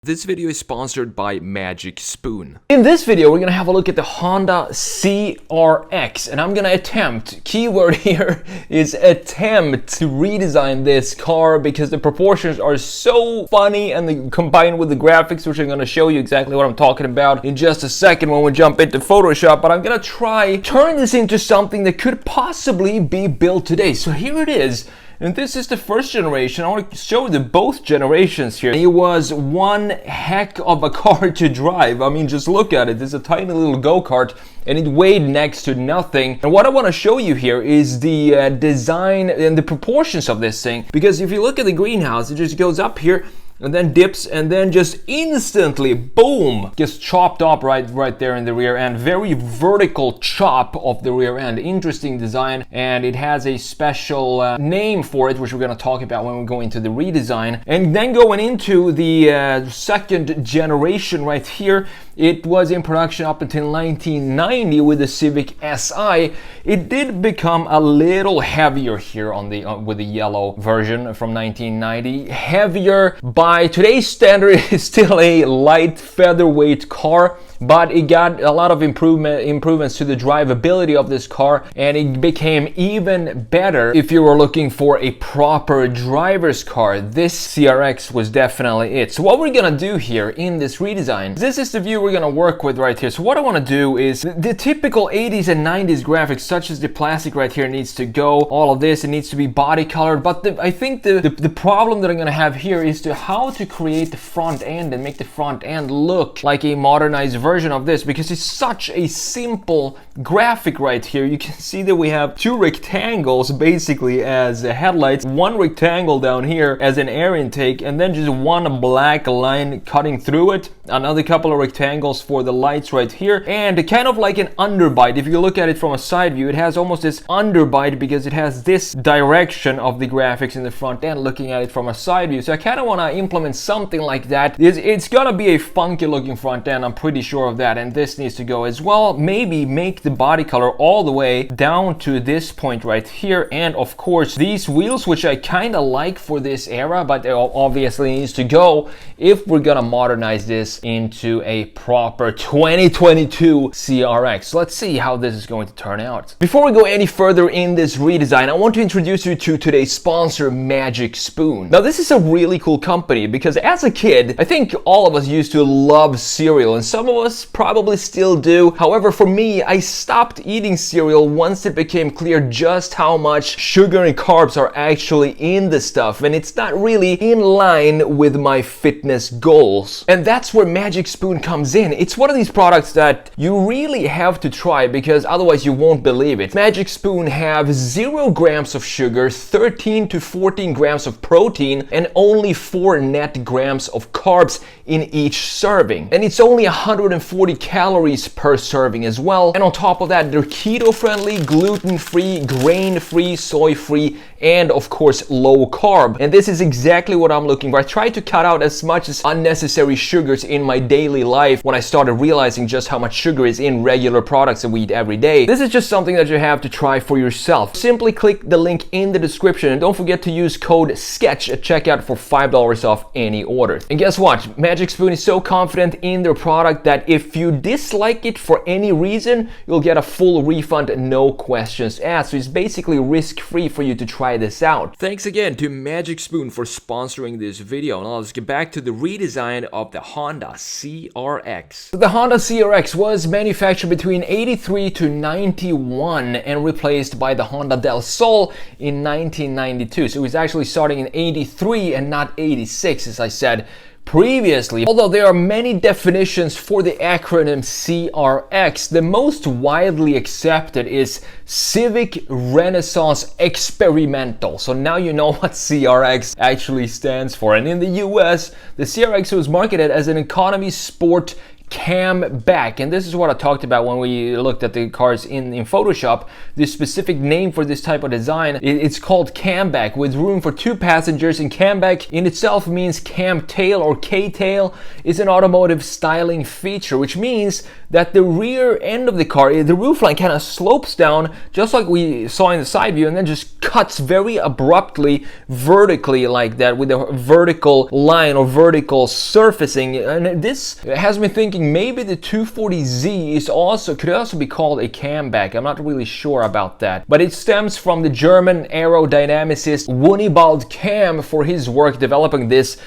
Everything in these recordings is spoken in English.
This video is sponsored by Magic Spoon. In this video, we're gonna have a look at the Honda CRX, and I'm gonna attempt, keyword here is attempt, to redesign this car because the proportions are so funny and combined with the graphics, which I'm gonna show you exactly what I'm talking about in just a second when we jump into Photoshop. But I'm gonna try turn this into something that could possibly be built today. So here it is. And this is the first generation. I want to show you both generations here. It was one heck of a car to drive. I mean, just look at it. It's a tiny little go-kart and it weighed next to nothing. And what I want to show you here is the design and the proportions of this thing. Because if you look at the greenhouse, it just goes up here and then dips and then just instantly, boom, gets chopped up right there in the rear end. Very vertical chop of the rear end. Interesting design, and it has a special name for it, which we're going to talk about when we go into the redesign. And then going into the second generation right here, it was in production up until 1990 with the Civic Si. It did become a little heavier here on the with the yellow version from 1990. Heavier by today's standard is still a light featherweight car, but it got a lot of improvements to the drivability of this car, and it became even better if you were looking for a proper driver's car. This CRX was definitely it. So what we're gonna do here in this redesign, this is the view we're gonna work with right here. So what I want to do is the typical 80s and 90s graphics, such as the plastic right here, needs to go. All of this, it needs to be body colored. But I think the problem that I'm gonna have here is to how to create the front end and make the front end look like a modernized version of this, because it's such a simple graphic right here. You can see that we have two rectangles basically as headlights, one rectangle down here as an air intake, and then just one black line cutting through it, another couple of rectangles for the lights right here, and kind of like an underbite. If you look at it from a side view, it has almost this underbite because it has this direction of the graphics in the front end looking at it from a side view. So I kind of want to implement something like that. It's gonna be a funky looking front end, I'm pretty sure of that, and this needs to go as well. Maybe make the body color all the way down to this point right here, and of course these wheels, which I kind of like for this era, but it obviously needs to go if we're gonna modernize this into a proper 2022 CRX. So let's see how this is going to turn out. Before we go any further in this redesign, I want to introduce you to today's sponsor, Magic Spoon. Now this is a really cool company because as a kid, I think all of us used to love cereal, and some of us probably still do. However, for me, I stopped eating cereal once it became clear just how much sugar and carbs are actually in the stuff, and it's not really in line with my fitness goals. And that's where Magic Spoon comes in. It's one of these products that you really have to try because otherwise you won't believe it. Magic Spoon have 0 grams of sugar, 13 to 14 grams of protein, and only 4 net grams of carbs in each serving. And it's only 140 calories per serving as well. And on top of that, they're keto-friendly, gluten-free, grain-free, soy-free, and of course low carb. And this is exactly what I'm looking for. I try to cut out as much as unnecessary sugars in my daily life when I started realizing just how much sugar is in regular products that we eat every day. This is just something that you have to try for yourself. Simply click the link in the description, and don't forget to use code SKETCH at checkout for $5 off any order. And guess what? Magic Spoon is so confident in their product that if you dislike it for any reason, you'll get a full refund, no questions asked. So it's basically risk-free for you to try this out. Thanks again to Magic Spoon for sponsoring this video. Now let's get back to the redesign of the Honda CRX. The Honda CRX was manufactured between 83 to 91 and replaced by the Honda Del Sol in 1992. So it was actually starting in 83 and not 86, as I said previously. Although there are many definitions for the acronym CRX, the most widely accepted is Civic Renaissance Experimental. So now you know what CRX actually stands for. And in the US, the CRX was marketed as an economy sport cam back, and this is what I talked about when we looked at the cars in Photoshop. The specific name for this type of design, it's called cam back, with room for 2 passengers. And cam back in itself means cam tail, or K-tail is an automotive styling feature, which means that the rear end of the car, the roofline, kind of slopes down just like we saw in the side view, and then just cuts very abruptly vertically like that, with a vertical line or vertical surfacing. And this has me thinking maybe the 240Z could also be called a cam back. I'm not really sure about that, but it stems from the German aerodynamicist Wunibald Kamm for his work developing these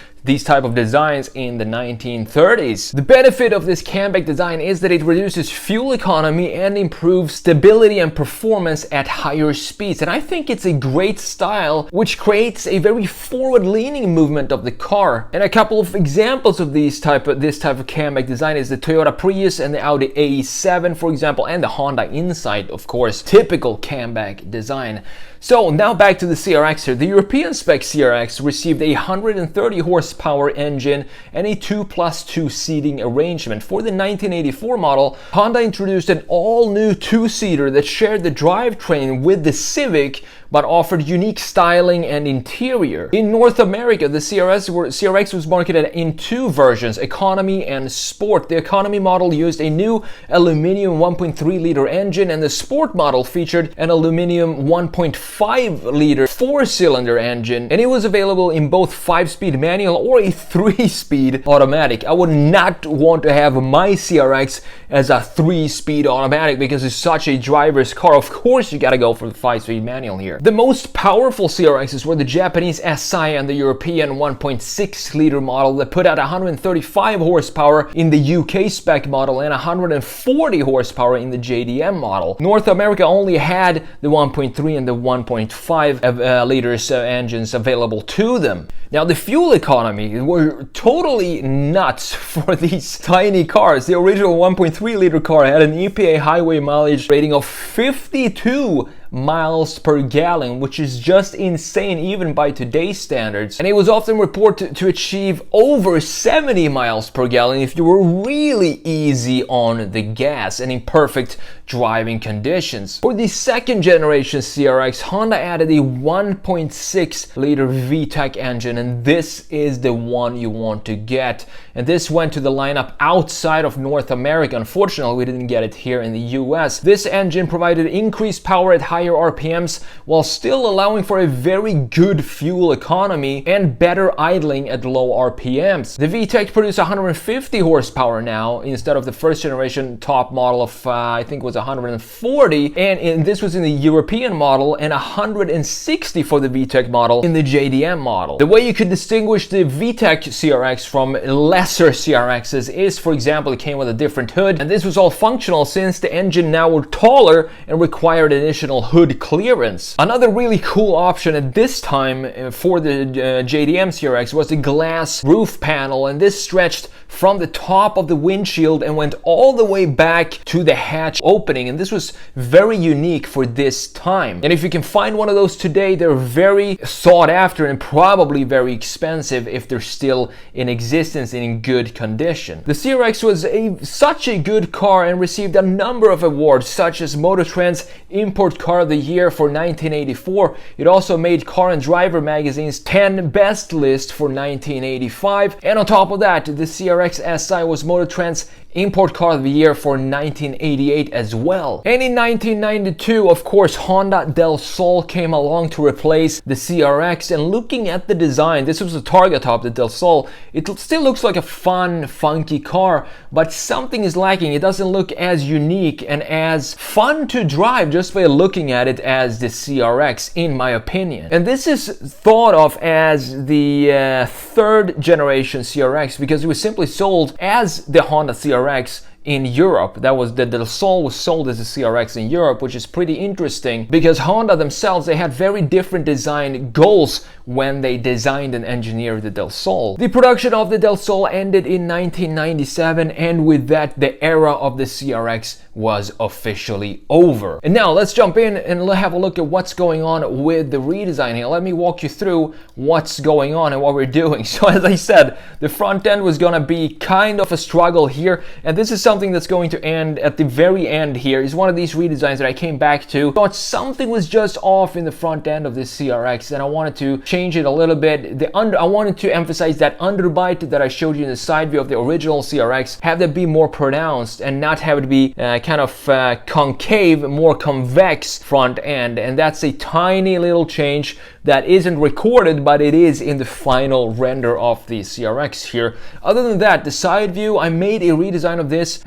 type of designs in the 1930s. The benefit of this camback design is that it reduces fuel economy and improves stability and performance at higher speeds. And I think it's a great style which creates a very forward-leaning movement of the car. And a couple of examples of this type of camback design is the Toyota Prius and the Audi A7, for example, and the Honda Insight, of course. Typical camback design. So now back to the CRX here. The European spec CRX received a 130 horsepower engine and a 2+2 seating arrangement. For the 1984 model, Honda introduced an all-new 2-seater that shared the drivetrain with the Civic, but offered unique styling and interior. In North America, the CRX was marketed in 2 versions, economy and sport. The economy model used a new aluminum 1.3-liter engine, and the sport model featured an aluminum 1.5-liter 4-cylinder engine, and it was available in both 5-speed manual or a 3-speed automatic. I would not want to have my CRX as a 3-speed automatic because it's such a driver's car. Of course you gotta go for the 5-speed manual here. The most powerful CRXs were the Japanese SI and the European 1.6-liter model that put out 135 horsepower in the UK spec model and 140 horsepower in the JDM model. North America only had the 1.3 and the 1.5 liters engines available to them. Now the fuel economy were totally nuts for these tiny cars. The original 1.3-liter car had an EPA highway mileage rating of 52 miles per gallon, which is just insane even by today's standards. And it was often reported to achieve over 70 miles per gallon if you were really easy on the gas and in perfect driving conditions. For the second generation CRX, Honda added a 1.6-liter Vtec engine, and this is the one you want to get. And this went to the lineup outside of North America. Unfortunately, we didn't get it here in the US. This engine provided increased power at higher RPMs while still allowing for a very good fuel economy and better idling at low RPMs. The Vtec produced 150 horsepower now instead of the first generation top model of I think it was 140, and this was in the European model, and 160 for the Vtec model in the JDM model. The way you could distinguish the Vtec CRX from lesser CRXs is, for example, it came with a different hood, and this was all functional since the engine now were taller and required additional hood clearance. Another really cool option at this time for the JDM CRX was the glass roof panel, and this stretched from the top of the windshield and went all the way back to the hatch opening, and this was very unique for this time. And if you can find one of those today, they're very sought after and probably very expensive if they're still in existence and in good condition. The CRX was such a good car and received a number of awards, such as Motor Trend's Import Car of the Year for 1984. It also made Car and Driver magazine's 10 Best list for 1985, and on top of that, the CRX SI was Motor Trend's Import Car of the Year for 1988 as well. And in 1992, of course, Honda Del Sol came along to replace the CRX, and looking at the design, this was a Targa top, the Del Sol, it still looks like a fun, funky car, but something is lacking. It doesn't look as unique and as fun to drive just by looking at it as the CRX, in my opinion. And this is thought of as the third generation CRX because it was simply sold as the Honda CRX in Europe. That was the Del Sol was sold as a CRX in Europe, which is pretty interesting because Honda themselves, they had very different design goals when they designed and engineered the Del Sol. The production of the Del Sol ended in 1997, and with that the era of the CRX was officially over. And now let's jump in and have a look at what's going on with the redesign here. Let me walk you through what's going on and what we're doing. So as I said, the front end was gonna be kind of a struggle here, and this is something that's going to end at the very end here. Is one of these redesigns that I came back to. Thought something was just off in the front end of this CRX, and I wanted to change it a little bit. I wanted to emphasize that underbite that I showed you in the side view of the original CRX, have that be more pronounced and not have it be kind of concave, more convex front end. And that's a tiny little change that isn't recorded, but it is in the final render of the CRX here. Other than that, the side view, I made a redesign of this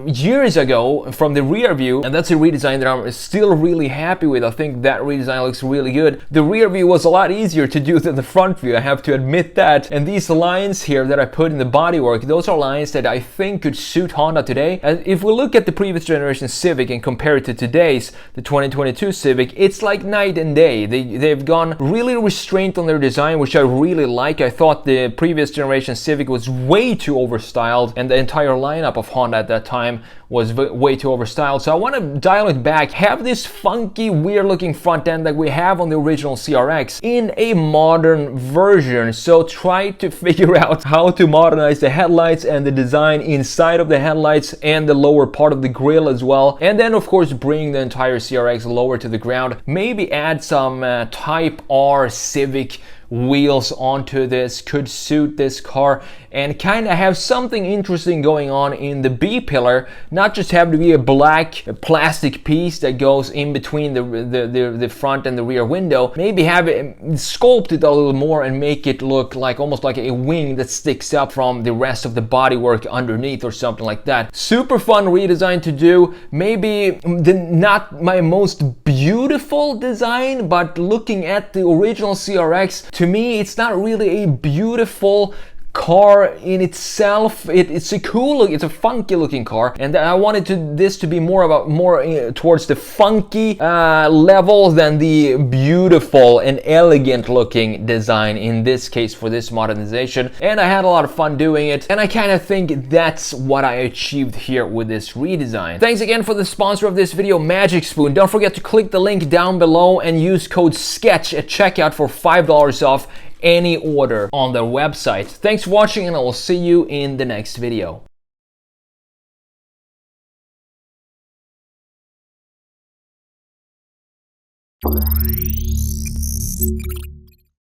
years ago from the rear view, and that's a redesign that I'm still really happy with. I think that redesign looks really good. The rear view was a lot easier to do than the front view, I have to admit that. And these lines here that I put in the bodywork, those are lines that I think could suit Honda today. If we look at the previous generation Civic and compare it to today's, the 2022 Civic, it's like night and day. They've gone really restrained on their design, which I really like. I thought the previous generation Civic was way too overstyled, and the entire lineup of Honda at that time was way too overstyled. So I want to dial it back, have this funky, weird looking front end that we have on the original CRX in a modern version. So try to figure out how to modernize the headlights and the design inside of the headlights and the lower part of the grille as well. And then of course bring the entire CRX lower to the ground. Maybe add some Type R Civic wheels onto this, could suit this car, and kind of have something interesting going on in the B pillar, not just have to be a black plastic piece that goes in between the front and the rear window. Maybe have it sculpted a little more and make it look like almost like a wing that sticks up from the rest of the bodywork underneath or something like that. Super fun redesign to do. Maybe not my most beautiful design, but looking at the original CRX, to me it's not really a beautiful car in itself. It's a cool look, it's a funky looking car, and I wanted this to be more towards the funky level than the beautiful and elegant looking design in this case for this modernization. And I had a lot of fun doing it, and I kind of think that's what I achieved here with this redesign. Thanks again for the sponsor of this video, Magic Spoon. Don't forget to click the link down below and use code SKETCH at checkout for $5 off any order on their website. Thanks for watching, and I will see you in the next video.